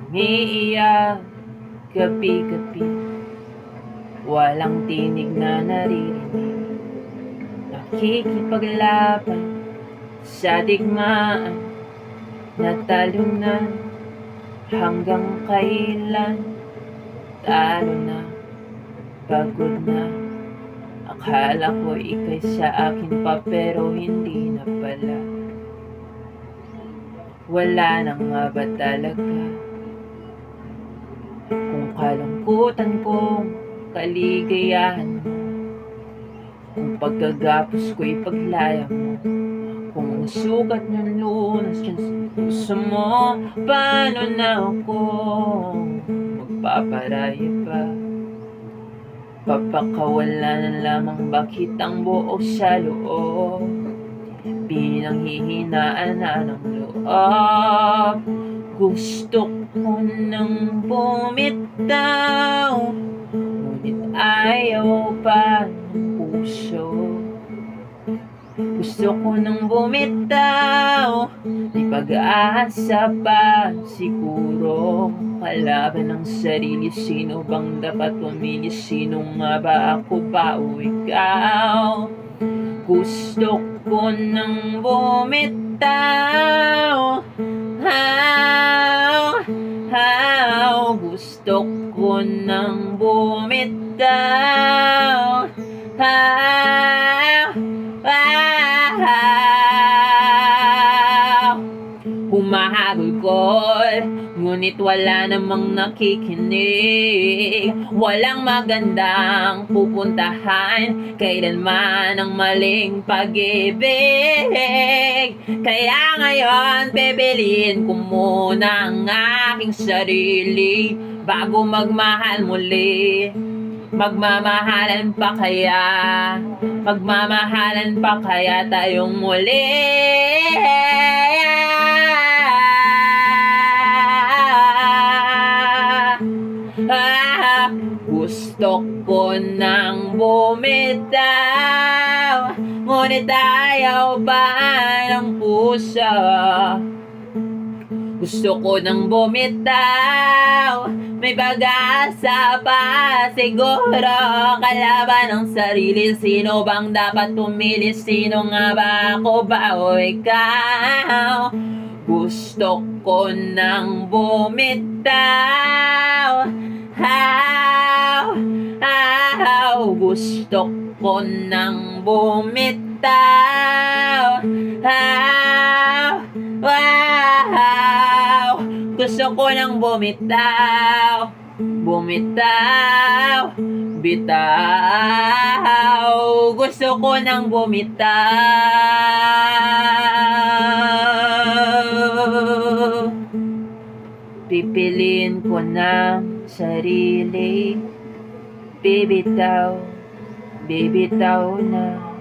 Umiiyak gabi-gabi, walang tinig na naririnig. Nakikipaglaban sa digmaan, natalunan hanggang kailan. Talo na, pagod na, akala ko ika'y sa akin pa pero hindi na pala. Wala na nga ba talaga kung kalungkutan kong kaligayahan mo, kung pagkagapos ko'y paglaya mo, kung sugat ng lunas dyan sa puso mo, paano na ako magpaparaya pa? Papakawala na lamang ba kitang buo sa loob, bilang hihinaan na ng loob. Gusto ko nang bumitaw, ngunit ayaw pa ng puso. Gusto ko nang bumitaw, di pag-asa pa siguro. Kalaban ng sarili, sino bang dapat pumili? Sino nga ba, ako ba o ikaw? Gusto ko nang bumitaw, gusto ko nang bumitaw, humahagulgol, ngunit wala namang nakikinig. Walang magandang pupuntahan kailanman ang maling pag-ibig. Kaya ngayon pipiliin ko muna ang aking sarili bago magmahal muli. Magmamahalan pa kaya? Magmamahalan pa kaya tayong muli? Gusto ko nang bumitaw, ngunit ayaw ba ng puso? Gusto ko nang bumitaw, may pag-asa pa siguro. Kalaban ng sarili, sino bang dapat pumili? Sino nga ba, ako ba o ikaw? Gusto ko nang bumitaw, gusto ko nang bumitaw, gusto ko nang bumitaw, bitaw, gusto ko nang bumitaw. Pipiliin ko ng sarili, bibitaw na.